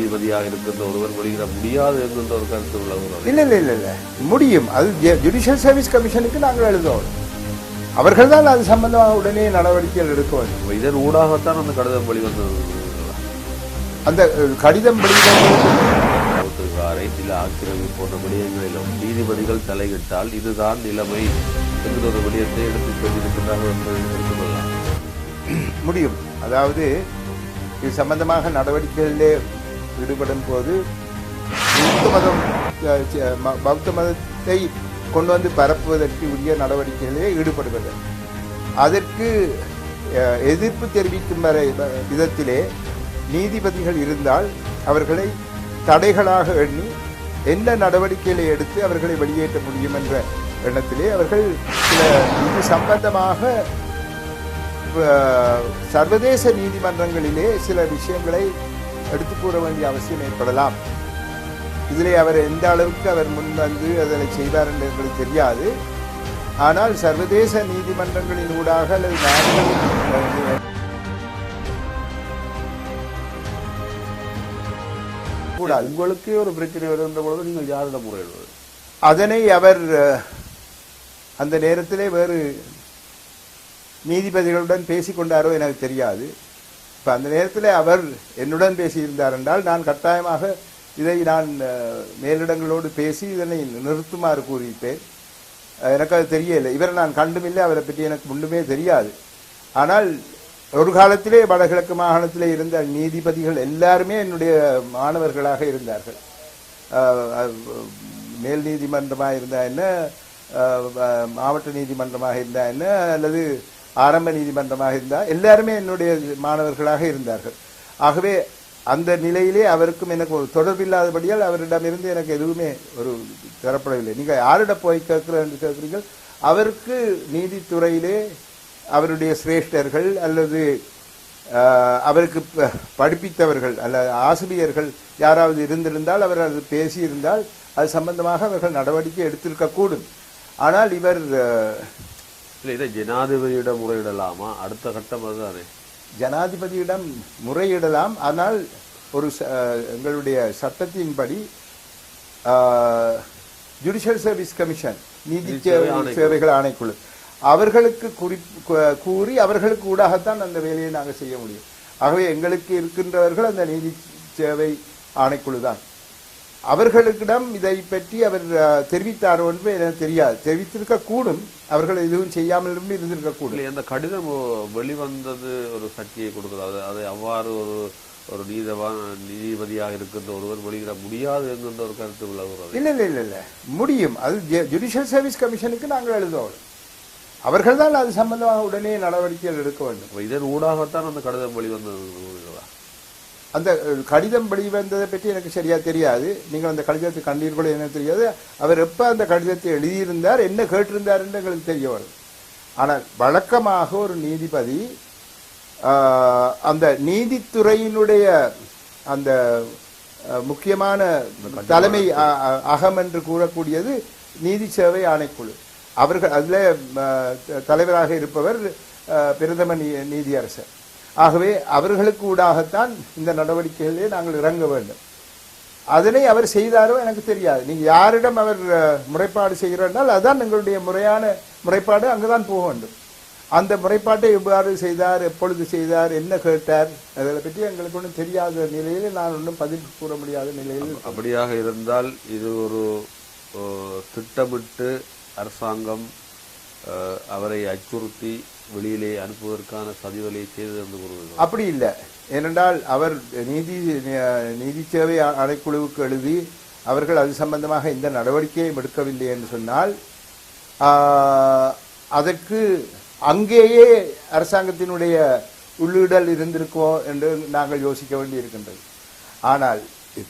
நீதிபதியாக இருக்கின்ற ஒருவர் வெளியிட முடியாது என்கின்ற ஒரு கருத்து உள்ளது. இல்லை முடியும். அது ஜுடிஷியல் சர்வீஸ் கமிஷனுக்கு நாங்கள் எழுதுவோம். அவர்கள் தான் அது சம்பந்தமாக உடனே நடவடிக்கைகள் எடுக்க வேண்டும். இதன் ஊடாகத்தான் அந்த கடிதம் வெளிவந்தது. அந்த கடிதம் வெளிவந்தகாரை சில ஆக்கிரமி போன்ற விடயங்களிலும் நீதிபதிகள் தலையிட்டால் இதுதான் நிலைமை என்ற ஒரு விடயத்தை எடுத்து சொல்லியிருக்கிறார்கள் என்பதை எடுத்துக்கொள்ளலாம் முடியும். அதாவது இது சம்பந்தமாக நடவடிக்கைகளிலே ஈடுபடும் போது பௌத்த மதத்தை கொண்டு வந்து பரப்புவதற்கு உரிய நடவடிக்கைகளிலே ஈடுபடுவது, அதற்கு எதிர்ப்பு தெரிவிக்கும் விதத்திலே நீதிபதிகள் இருந்தால் அவர்களை தடைகளாக எண்ணி என்ன நடவடிக்கைகளை எடுத்து அவர்களை வெளியேற்ற முடியும் என்ற எண்ணத்திலே அவர்கள் சில இது சம்பந்தமாக சர்வதேச நீதிமன்றங்களிலே சில விஷயங்களை எடுத்து கூற வேண்டிய அவசியம் ஏற்படலாம். இதிலே அவர் எந்த அளவுக்கு அவர் முன் வந்து அதனை செய்வார் என்று எங்களுக்கு தெரியாது. ஆனால் சர்வதேச நீதிமன்றங்களின் ஊடாக அல்லது கூடாது. உங்களுக்கே ஒரு பிரச்சனை வருகின்ற பொழுது நீங்கள் யாரிடம் முறையிடுவது? அதனை அவர் அந்த நேரத்திலே வேறு நீதிபதிகளுடன் பேசிக்கொண்டாரோ எனக்கு தெரியாது. இப்போ அந்த நேரத்தில் அவர் என்னுடன் பேசியிருந்தார் என்றால் நான் கட்டாயமாக இதை நான் மேலிடங்களோடு பேசி இதனை நிறுத்துமாறு கூறியிருப்பேன். எனக்கு அது தெரியலை. இவரை நான் கண்டுமில்லை, அவரை பற்றி எனக்கு முன்னுமே தெரியாது. ஆனால் ஒரு காலத்திலே வடகிழக்கு மாகாணத்திலே இருந்த நீதிபதிகள் எல்லாருமே என்னுடைய மாணவர்களாக இருந்தார்கள். மேல் நீதிமன்றமாக இருந்தா என்ன, மாவட்ட நீதிமன்றமாக இருந்தா என்ன, அல்லது ஆரம்ப நீதிமன்றமாக இருந்தால் எல்லாருமே என்னுடைய மாணவர்களாக இருந்தார்கள். ஆகவே அந்த நிலையிலே அவருக்கும் எனக்கு ஒரு தொடர்பில்லாதபடியால் அவரிடமிருந்து எனக்கு எதுவுமே ஒரு தரப்படவில்லை. நீங்கள் யாரிடம் போய் கேட்கிறீர்கள்? அவருக்கு நீதித்துறையிலே அவருடைய சிரேஷ்டர்கள் அல்லது அவருக்கு படிப்பித்தவர்கள் அல்லது ஆசிரியர்கள் யாராவது இருந்திருந்தால் அவர் அது பேசியிருந்தால் அது சம்பந்தமாக அவர்கள் நடவடிக்கை எடுத்திருக்கக்கூடும். ஆனால் இவர் இதை ஜனாதிபதியிடம் முறையிடலாமா? அடுத்த கட்டம் அதுதானே. ஜனாதிபதியிடம் முறையிடலாம். ஆனால் ஒரு எங்களுடைய சட்டத்தின்படி ஜுடிஷியல் சர்வீஸ் கமிஷன், நீதி சேவைகள் ஆணைக்குழு, அவர்களுக்கு கூறி அவர்களுக்கு ஊடாகத்தான் அந்த வேலையை நாங்கள் செய்ய முடியும். ஆகவே எங்களுக்கு இருக்கின்றவர்கள் அந்த நீதி சேவை ஆணைக்குழு தான். அவர்களுக்கிடம் இதை பற்றி அவர் தெரிவித்தாரோ என்று எனக்கு தெரியாது. தெரிவித்திருக்க கூடும், அவர்கள் எதுவும் செய்யாமல் இருந்திருக்க கூடும். அந்த கடிதம் வெளிவந்தது ஒரு சர்ச்சையை கொடுக்கிறது. அதை அவ்வாறு ஒரு நீதிபதியாக இருக்கின்ற ஒருவர் வெளியிட முடியாது என்கின்ற ஒரு கருத்து உள்ளது. இல்லை முடியும். அது ஜுடிஷியல் சர்வீஸ் கமிஷனுக்கு நாங்கள் எழுதுவோம். அவர்கள் தான் அது சம்பந்தமாக உடனே நடவடிக்கைகள் எடுக்க வேண்டும். இதன் ஊடாகத்தான் அந்த கடிதம் வெளிவந்தது. அந்த கடிதம் வெளிவந்ததை பற்றி எனக்கு சரியா தெரியாது. நீங்கள் அந்த கடிதத்தை கண்டீர்களோ எனக்கு தெரியாது. அவர் எப்போ அந்த கடிதத்தை எழுதியிருந்தார், என்ன கேட்டிருந்தார் என்று எங்களுக்கு தெரிய வரும். ஆனால் வழக்கமாக ஒரு நீதிபதி அந்த நீதித்துறையினுடைய அந்த முக்கியமான தலைமை அகம் என்று கூறக்கூடியது நீதி சேவை ஆணைக்குழு. அவர்கள் அதில் தலைவராக இருப்பவர் பிரதம நீதியரசர். ஆகவே அவர்களுக்கு ஊடாகத்தான் இந்த நடவடிக்கைகளிலே நாங்கள் இறங்க வேண்டும். அதனை அவர் செய்தாரோ எனக்கு தெரியாது. நீங்கள் யாரிடம் அவர் முறைப்பாடு செய்கிறார்கள் அதுதான் எங்களுடைய முறையான முறைப்பாடு, அங்குதான் போக வேண்டும். அந்த முறைப்பாட்டை எவ்வாறு செய்தார், எப்பொழுது செய்தார், என்ன கேட்டார், அதை பற்றி எங்களுக்கு ஒன்றும் தெரியாத நிலையில் நான் ஒன்றும் பதில் கூற முடியாத நிலையில். அப்படியாக இருந்தால் இது ஒரு திட்டமிட்டு அரசாங்கம் அவரை அச்சுறுத்தி வெளியிலே அனுப்புவதற்கான சதிவலையை செய்தது என்று கூறுவது அப்படி இல்லை. ஏனென்றால் அவர் நீதி சேவை ஆணைக்குழுவுக்கு எழுதி அவர்கள் அது சம்பந்தமாக இந்த நடவடிக்கையும் எடுக்கவில்லை என்று சொன்னால் அதற்கு அங்கேயே அரசாங்கத்தினுடைய உள்ளிடல் இருந்திருக்கோ என்று நாங்கள் யோசிக்க வேண்டி இருக்கின்றது. ஆனால்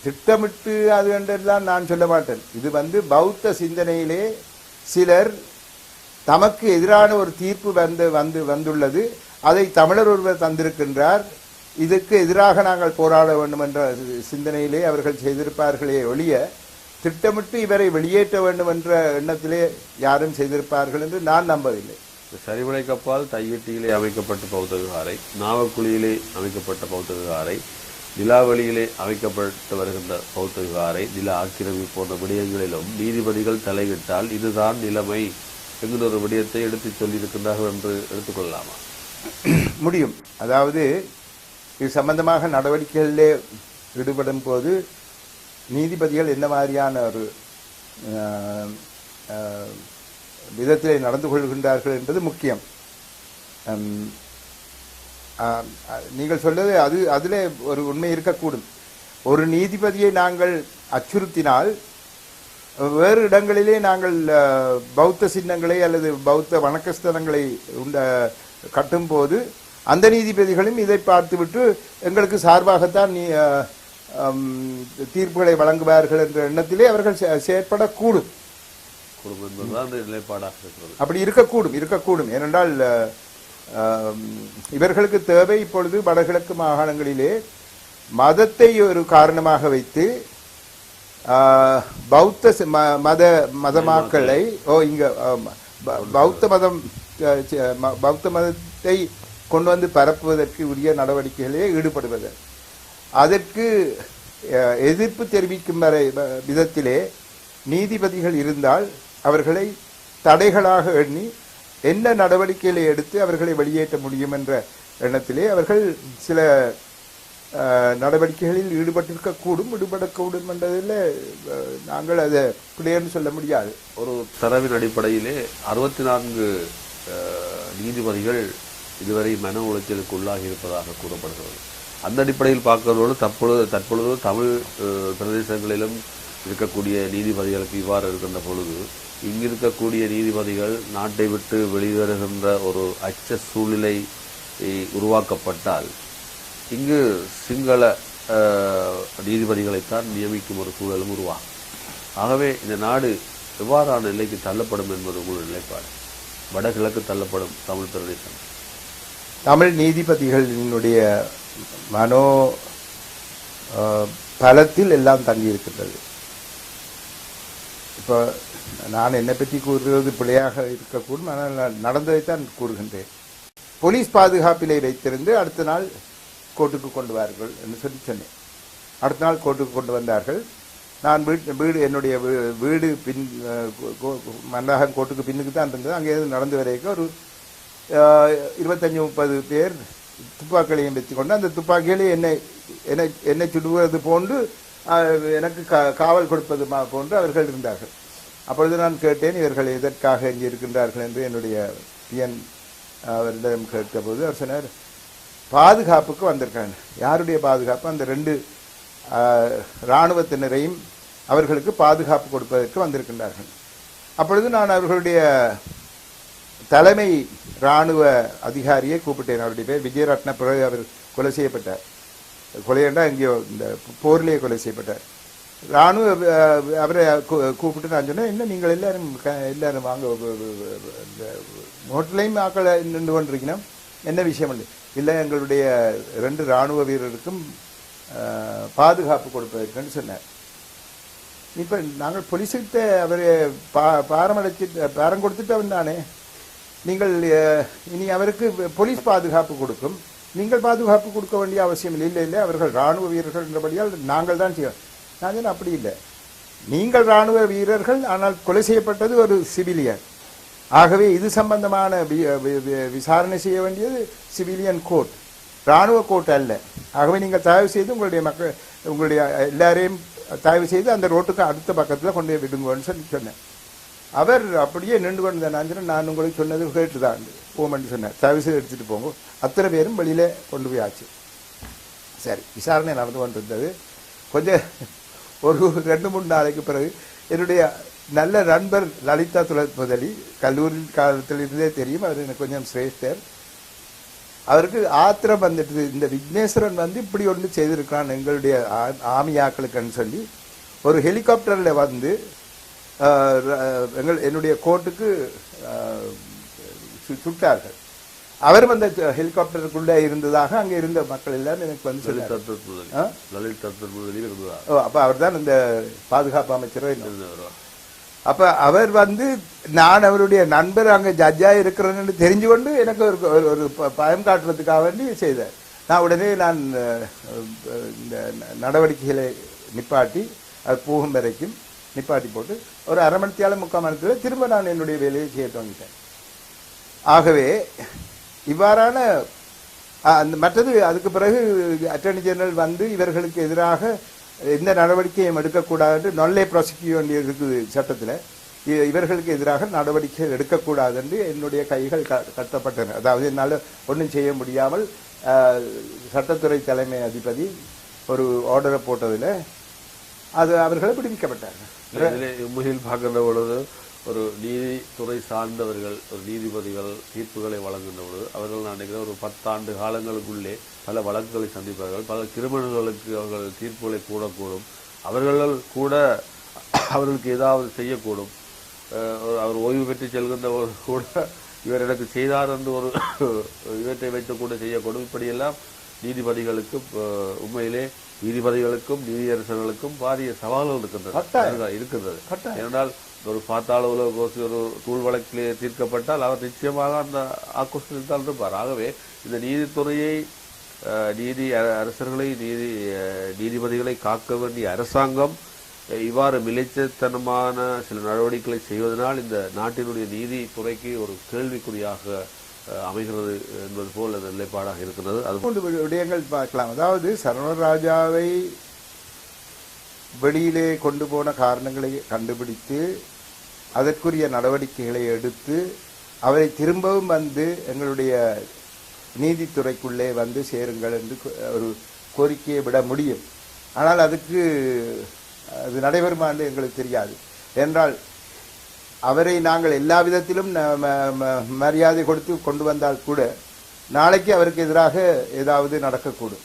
திட்டமிட்டு அது என்றெல்லாம் நான் சொல்ல மாட்டேன். இது பௌத்த சிந்தனையிலே சிலர் தமக்கு எதிரான ஒரு தீர்ப்பு வந்துள்ளது, அதை தமிழர் ஒருவர் தந்திருக்கின்றார், இதுக்கு எதிராக நாங்கள் போராட வேண்டும் என்ற சிந்தனையிலே அவர்கள் செய்திருப்பார்களே ஒழிய திட்டமிட்டு இவரை வெளியேற்ற வேண்டும் என்ற எண்ணத்திலே யாரும் செய்திருப்பார்கள் என்று நான் நம்பவில்லை. சரிவளை கப்பால் தையட்டியிலே அமைக்கப்பட்ட பௌத்த விகாரை, நாவக்குழியிலே அமைக்கப்பட்ட பௌத்த விகாரை, நிலாவளியிலே அமைக்கப்பட்டு வருகின்ற பௌத்த விகாரை நில ஆக்கிரமிப்பு போன்ற விடயங்களிலும் நீதிபதிகள் தலையிட்டால் இதுதான் நிலைமை என்கிற ஒரு விடயத்தை எடுத்துச் சொல்லியிருக்கின்றார்கள் என்று எடுத்துக்கொள்ளலாமா? முடியும். அதாவது இது சம்பந்தமாக நடவடிக்கைகளிலே ஈடுபடும் போது நீதிபதிகள் என்ன மாதிரியான ஒரு விதத்திலே நடந்து கொள்கின்றார்கள் என்பது முக்கியம். நீங்கள் சொல்வது அதிலே ஒரு உண்மை இருக்கக்கூடும். ஒரு நீதிபதியை நாங்கள் அச்சுறுத்தினால் வேறு இடங்களிலே நாங்கள் பௌத்த சின்னங்களை அல்லது பௌத்த வணக்கஸ்தலங்களை கட்டும் போது அந்த நீதிபதிகளும் இதை பார்த்துவிட்டு எங்களுக்கு சார்பாகத்தான் தீர்ப்புகளை வழங்குவார்கள் என்ற எண்ணத்திலே அவர்கள் செயற்படக்கூடும். அப்படி இருக்கக்கூடும். ஏனென்றால் இவர்களுக்கு தேவை இப்பொழுது வடகிழக்கு மாகாணங்களிலே மதத்தை ஒரு காரணமாக வைத்து பௌத்த மதமாக்களை இங்க பௌத்த மதத்தை கொண்டு வந்து பரப்புவதற்கு உரிய நடவடிக்கைகளே ஈடுபடுவது, அதற்கு எதிர்ப்பு தெரிவிக்கும் விதத்திலே நீதிபதிகள் இருந்தால் அவர்களை தடைகளாக எண்ணி என்ன நடவடிக்கைகளை எடுத்து அவர்களை வெளியேற்ற முடியும் என்ற எண்ணத்திலே அவர்கள் சில நடவடிக்கைகளில் ஈடுபடக்கூடும் என்றதில் நாங்கள் அதை பிள்ளைன்னு சொல்ல முடியாது. ஒரு தரவின் அடிப்படையிலே 64 நீதிபதிகள் இதுவரை மன உளைச்சலுக்கு உள்ளாகி இருப்பதாக கூறப்படுகிறது. அந்த அடிப்படையில் பார்க்கிறதோடு தற்பொழுது தமிழ் பிரதேசங்களிலும் இருக்கக்கூடிய நீதிபதிகளுக்கு இவ்வாறு இருக்கின்ற பொழுது இங்கிருக்கக்கூடிய நீதிபதிகள் நாட்டை விட்டு வெளிவருகின்ற ஒரு அச்ச சூழ்நிலை உருவாக்கப்பட்டால் இங்கு சிங்கள நீதிபதிகளைத்தான் நியமிக்கும் ஒரு சூழலும் உருவாகும். ஆகவே இந்த நாடு எவ்வாறான நிலைக்கு தள்ளப்படும் என்பது உங்களுடைய நிலைப்பாடு? வடகிழக்கு தள்ளப்படும் தமிழ் பிரதேசம், தமிழ் நீதிபதிகளினுடைய மனோ பலத்தில் எல்லாம் தங்கியிருக்கின்றது. இப்போ நான் என்னை பற்றி கூறுவது பிழையாக இருக்கக்கூடும், ஆனால் நான் நடந்ததைத்தான் கூறுகின்றேன். போலீஸ் பாதுகாப்பிலே வைத்திருந்து அடுத்த நாள் கோர்ட்டுக்கு கொண்டு வார்கள் என்று சொன்னேன். அடுத்த நாள் கோர்ட்டுக்கு கொண்டு வந்தார்கள். நான் என்னுடைய வீடு மன்னாகம் கோர்ட்டுக்கு பின்னுக்கு தான் இருந்தது. அங்கே நடந்து வரைக்கும் ஒரு 25-30 பேர் துப்பாக்கிகளையும் வைத்துக்கொண்டு அந்த துப்பாக்கிகளை என்னை சுடுவது போன்று எனக்கு காவல் கொடுப்பது போன்று அவர்கள் இருந்தார்கள். அப்பொழுது நான் கேட்டேன், இவர்கள் எதற்காக இங்கே இருக்கின்றார்கள் என்று என்னுடைய பிஎன் அவரிடம் கேட்டபோது அவர் சொன்னார், பாதுகாப்புக்கு வந்திருக்காங்க. யாருடைய பாதுகாப்பு? அந்த 2 இராணுவத்தினரையும் அவர்களுக்கு பாதுகாப்பு கொடுப்பதற்கு வந்திருக்கின்றார்கள். அப்பொழுது நான் அவர்களுடைய தலைமை இராணுவ அதிகாரியை கூப்பிட்டேன். அவருடைய பேர் விஜயரத்ன. பிறகு அவர் கொலை செய்யப்பட்டார். கொலையண்டா எங்கேயோ இந்த போர்லேயே கொலை செய்யப்பட்டார். இராணுவ அவரை கூப்பிட்டு நான் சொன்னேன், என்ன நீங்கள் எல்லாரும் வாங்க, ஹோட்டலையும் ஆக்களை நின்று கொண்டிருக்கணும், என்ன விஷயம் இல்லை, எங்களுடைய 2 இராணுவ வீரருக்கும் பாதுகாப்பு கொடுப்பதற்குன்னு சொன்னார். இப்போ நாங்கள் போலீஸுக்கிட்ட அவரை பாரம் கொடுத்துட்டு வந்தானே, நீங்கள் இனி அவருக்கு போலீஸ் பாதுகாப்பு கொடுக்கும், நீங்கள் பாதுகாப்பு கொடுக்க வேண்டிய அவசியம் இல்லை, அவர்கள் இராணுவ வீரர்கள் என்றபடியால் நாங்கள் தான் செய்வோம். நான் அப்படி இல்லை, நீங்கள் இராணுவ வீரர்கள், ஆனால் கொலை செய்யப்பட்டது ஒரு சிவிலியன். ஆகவே இது சம்பந்தமான விசாரணை செய்ய வேண்டியது சிவிலியன் கோர்ட், இராணுவ கோர்ட் அல்ல. ஆகவே நீங்கள் தயவு செய்து உங்களுடைய எல்லாரையும் தயவு செய்து அந்த ரோட்டுக்கு அடுத்த பக்கத்தில் கொண்டு போய் விடுங்கன்னு சொன்னேன். அவர் அப்படியே நின்று கொண்டு நான் உங்களுக்கு சொன்னது கேட்டுதான் போமென்று சொன்னார். தயவு செய்து எடுத்துகிட்டு போங்க. அத்தனை பேரும் வெளியில் கொண்டு போய் ஆச்சு. சரி, விசாரணை நடந்து கொண்டிருந்தது. கொஞ்சம் ஒரு 2-3 நாளைக்கு பிறகு என்னுடைய நல்ல நண்பர் லலிதா முதலி, கல்லூரி காலத்திலிருந்தே தெரியும், அவர் எனக்கு கொஞ்சம் சிரேஷ்டர். அவருக்கு ஆத்திரம் வந்துட்டு, இந்த விக்னேஸ்வரன் இப்படி ஒன்று செய்திருக்கான் எங்களுடைய ஆமியாக்களுக்குன்னு சொல்லி ஒரு ஹெலிகாப்டரில் வந்து என்னுடைய கோர்ட்டுக்கு சுட்டார்கள். அவரும் அந்த ஹெலிகாப்டருக்குள்ள இருந்ததாக அங்கே இருந்த மக்கள் எல்லாரும் எனக்கு வந்து அப்ப அவர் தான் இந்த பாதுகாப்பு அமைச்சரோ. அப்ப அவர் வந்து நான் அவருடைய நண்பர் அங்கே ஜட்ஜா இருக்கிறேன்னு தெரிஞ்சு கொண்டு எனக்கு ஒரு பயம் காட்டுறதுக்காக வேண்டி செய்தார். உடனே இந்த நடவடிக்கைகளை நிப்பாட்டி அது போகும் வரைக்கும் நிப்பாட்டி போட்டு ஒரு அரை மணித்தியால 3/4 மணித்துல திரும்ப நான் என்னுடைய வேலையை செய்ய துவங்கிட்டேன். ஆகவே இவ்வாறான அந்த மற்றது அதுக்கு பிறகு அட்டர்னி ஜெனரல் வந்து இவர்களுக்கு எதிராக எந்த நடவடிக்கையும் எடுக்கக்கூடாது என்று நொல்லே ப்ராசிக்யூஷன் இருக்குது சட்டத்தில். இவர்களுக்கு எதிராக நடவடிக்கை எடுக்கக்கூடாது என்று என்னுடைய கைகள் கட்டப்பட்டன. அதாவது என்னால் ஒன்றும் செய்ய முடியாமல் சட்டத்துறை தலைமை அதிபதி ஒரு ஆர்டரை போட்டதில் அது அவர்களை விடுவிக்கப்பட்டார்கள். உண்மையில் பார்க்கின்ற பொழுது ஒரு நீதித்துறை சார்ந்தவர்கள் ஒரு நீதிபதிகள் தீர்ப்புகளை வழங்குகின்ற பொழுது அவர்கள் நான் நினைக்கிறேன் ஒரு 10 ஆண்டு காலங்களுக்குள்ளே பல வழக்குகளை சந்திப்பார்கள். பல கிரிமினல்களுக்கு அவர்கள் தீர்ப்புகளை கூடக்கூடும். அவர்கள் கூட அவர்களுக்கு ஏதாவது செய்யக்கூடும். அவர் ஓய்வு பெற்று செல்கின்றவர் கூட இவர் எனக்கு செய்தார் என்று ஒரு இவற்றை வைத்து கூட செய்யக்கூடும். இப்படியெல்லாம் நீதிபதிகளுக்கு உண்மையிலே நீதிபதிகளுக்கும் நீதியரசர்களுக்கும் பாரிய சவால்கள் இருக்கின்றது. ஏனென்றால் ஒரு பாத்தாள உலக கோசி ஒரு தூள் வழக்கிலே தீர்க்கப்பட்டால் அவர் நிச்சயமாக அந்த ஆக்ரோஷத்தில் தான் இருப்பார். ஆகவே இந்த நீதித்துறையை நீதி அரசர்களை நீதிபதிகளை காக்க வேண்டிய அரசாங்கம் இவ்வாறு மிலைச்சத்தனமான சில நடவடிக்கைகளை செய்வதனால் இந்த நாட்டினுடைய நீதித்துறைக்கு ஒரு கேள்விக்குறியாக அமைகிறது என்பது போல் அந்த நிலைப்பாடாக இருக்கிறது. அதுபோன்று விடயங்கள் பார்க்கலாம். அதாவது சரவணராஜாவை வெளியிலே கொண்டு போன காரணங்களை கண்டுபிடித்து அதற்குரிய நடவடிக்கைகளை எடுத்து அவரை திரும்பவும் வந்து எங்களுடைய நீதித்துறைக்குள்ளே வந்து சேருங்கள் என்று ஒரு கோரிக்கையை விட முடியும். ஆனால் அதுக்கு அது நடைபெறுமா என்று எங்களுக்கு தெரியாது. என்றால் அவரை நாங்கள் எல்லா விதத்திலும் மரியாதை கொடுத்து கொண்டு வந்தால் கூட நாளைக்கு அவருக்கு எதிராக ஏதாவது நடக்கக்கூடும்.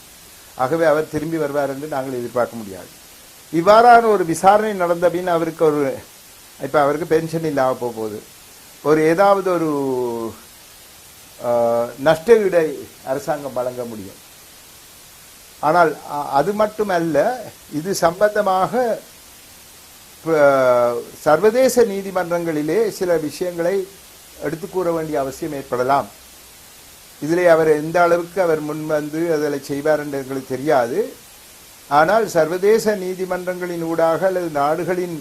ஆகவே அவர் திரும்பி வருவார் என்று நாங்கள் எதிர்பார்க்க முடியாது. இவ்வாறான ஒரு விசாரணை நடந்த பின் அவருக்கு இப்போ அவருக்கு பென்ஷன் இல்லாம போகுது. ஏதாவது ஒரு நஷ்டஈடை அரசாங்கம் வழங்க முடியும். ஆனால் அது மட்டுமல்ல, இது சம்பந்தமாக சர்வதேச நீதிமன்றங்களிலே சில விஷயங்களை எடுத்து கூற வேண்டிய அவசியம் ஏற்படலாம். இதிலே அவர் எந்த அளவுக்கு அவர் முன் வந்து அதில் செய்வார் என்று எங்களுக்கு தெரியாது. ஆனால் சர்வதேச நீதிமன்றங்களின் ஊடாக அல்லது நாடுகளின்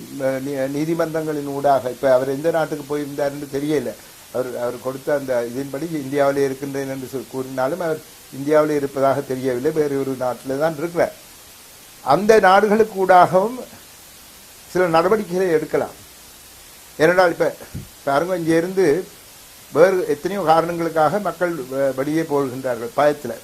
நீதிமன்றங்களின் ஊடாக, இப்போ அவர் எந்த நாட்டுக்கு போயிருந்தார் என்று தெரியல. அவர் கொடுத்த அந்த இதன்படி இந்தியாவிலே இருக்கின்றேன் என்று கூறினாலும் அவர் இந்தியாவில் இருப்பதாக தெரியவில்லை, வேறு ஒரு நாட்டில் தான் இருக்கிறார். அந்த நாடுகளுக்கு ஊடாகவும் சில நடவடிக்கைகளை எடுக்கலாம். ஏனென்றால் இப்போ பாருங்க, இங்கே இருந்து வேறு எத்தனையோ காரணங்களுக்காக மக்கள் வெளியே போகின்றார்கள் பயத்தில்.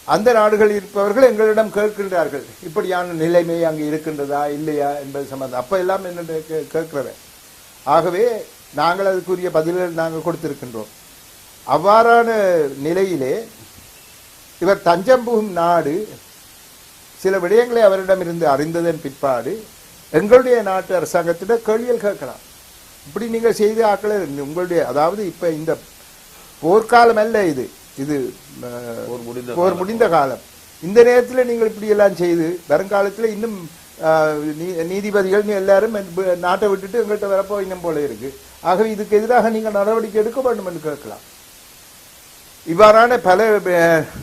அந்த நாடுகளில் இருப்பவர்கள் எங்களிடம் கேட்கின்றார்கள், இப்படியான நிலைமை அங்கே இருக்கின்றதா இல்லையா என்பது சம்பந்தம். அப்போ எல்லாம் என்ன கேட்கிறத. ஆகவே நாங்கள் அதுக்குரிய பதில்கள் நாங்கள் கொடுத்திருக்கின்றோம். அவ்வாறான நிலையிலே இவர் தஞ்சம் புகும் நாடு சில விடயங்களை அவரிடமிருந்து அறிந்ததன் பிற்பாடு எங்களுடைய நாட்டு அரசாங்கத்திடம் கேள்விகள் கேட்கலாம். இப்படி நீங்கள் செய்து ஆக்களை உங்களுடைய, அதாவது இப்ப இந்த போர்க்காலம் அல்ல, இது போர் முடிந்த காலம். இந்த நேரத்தில் நீங்கள் இப்படி எல்லாம் செய்து வருங்காலத்தில் இன்னும் நீதிபதிகள் எல்லாரும் நாட்டை விட்டுட்டு எங்கள்கிட்ட வரப்போ இன்னும் போல இருக்கு. ஆகவே இதுக்கு எதிராக நீங்கள் நடவடிக்கை எடுக்க வேண்டும் என்று கேட்கலாம். இவ்வாறான பல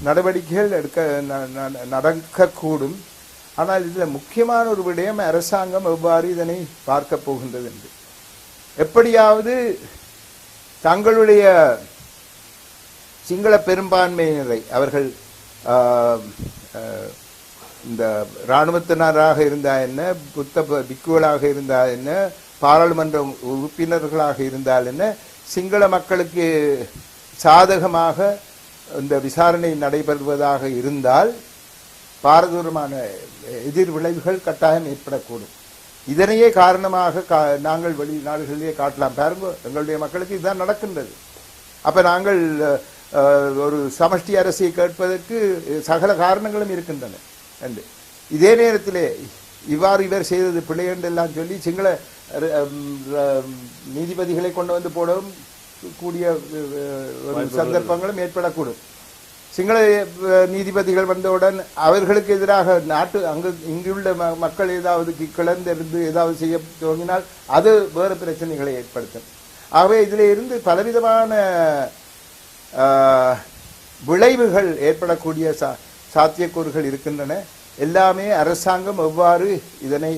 நடவடிக்கைகள் நடக்கக்கூடும். ஆனால் இதில் முக்கியமான ஒரு விடயம், அரசாங்கம் எவ்வாறு இதனை பார்க்க போகின்றது என்று. எப்படியாவது தங்களுடைய சிங்கள பெரும்பான்மையினரை அவர்கள் இந்த இராணுவத்தினராக இருந்தா என்ன, புத்த பிக்குகளாக இருந்தா என்ன, பாராளுமன்ற உறுப்பினர்களாக இருந்தால் என்ன, சிங்கள மக்களுக்கு சாதகமாக இந்த விசாரணை நடைபெறுவதாக இருந்தால் பாரதூரமான எதிர் விளைவுகள் கட்டாயம் ஏற்படக்கூடும். இதனையே காரணமாக நாங்கள் வெளிநாடுகளிலே காட்டலாம். பாருங்க, எங்களுடைய மக்களுக்கு இதுதான் நடக்கின்றது. அப்ப நாங்கள் ஒரு சமஷ்டி அரசை கேட்பதற்கு சகல காரணங்களும் இருக்கின்றன என்று. இதே நேரத்திலே இவர் செய்தது பிழை என்றெல்லாம் சொல்லி சிங்கள நீதிபதிகளை கொண்டு வந்து போடவும் கூடிய சந்தர்ப்பங்களும் ஏற்படக்கூடும். சிங்கள நீதிபதிகள் வந்தவுடன் அவர்களுக்கு எதிராக இங்குள்ள மக்கள் ஏதாவது கிளர்ந்திருந்து ஏதாவது செய்ய துவங்கினால் அது வேறு பிரச்சனைகளை ஏற்படுத்தும். ஆகவே இதில் இருந்து பலவிதமான விளைவுகள் ஏற்படக்கூடிய சாத்தியக்கூறுகள் இருக்கின்றன. எல்லாமே அரசாங்கம் எவ்வாறு இதனை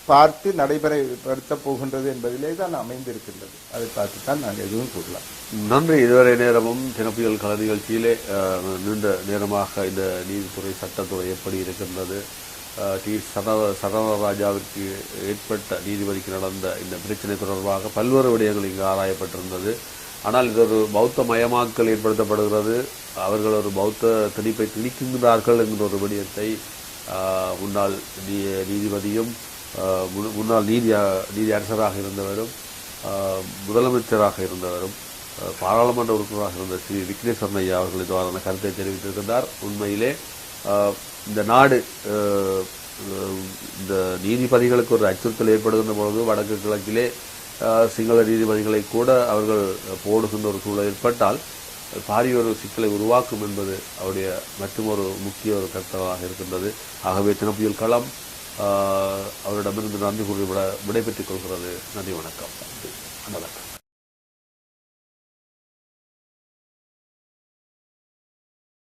பார்த்து நடைமுறைப்படுத்தப் போகின்றது என்பதிலே தான் அமைந்திருக்கின்றது. அதை பார்த்து தான் நாங்கள் எதுவும் கூறலாம். நன்றி. இதுவரை நேரமும் தினப்புயல் கல நிகழ்ச்சியிலே நீண்ட நேரமாக இந்த நீதித்துறை சட்டத்துறை எப்படி இருக்கின்றது, டி சரவராஜாவிற்கு ஏற்பட்ட நீதிபதிக்கு நடந்த இந்த பிரச்சனை தொடர்பாக பல்வேறு விடயங்கள் இங்கு ஆராயப்பட்டிருந்தது. ஆனால் இது ஒரு பௌத்த மயமாக்கல் ஏற்படுத்தப்படுகிறது, அவர்கள் ஒரு பௌத்த திணிப்பை திணிக்கின்றார்கள் என்கிற ஒரு விடயத்தை முன்னாள் நீதிபதியும் முன்னாள் நீதி அரசராக இருந்தவரும் முதலமைச்சராக இருந்தவரும் பாராளுமன்ற உறுப்பினராக இருந்த ஸ்ரீ விக்னேஸ்வரன் ஐயா அவர்கள் இதுவான கருத்தை தெரிவித்திருக்கின்றார். உண்மையிலே இந்த நாடு இந்த நீதிபதிகளுக்கு ஒரு அச்சுறுத்தல் ஏற்படுகின்ற பொழுது வடக்கு கிழக்கிலே சிங்கள நீதிபதிகளை கூட அவர்கள் போடுகின்ற ஒரு சூழல் ஏற்பட்டால் பாரிய ஒரு சிக்கலை உருவாக்கும் என்பது அவருடைய மற்றொரு முக்கிய ஒரு கருத்தாக இருக்கின்றது. ஆகவே தினப்புயல் களம் அவரிடமிருந்து நன்றி கூறி விடைபெற்றுக் கொள்கிறது. நன்றி, வணக்கம். வணக்கம்.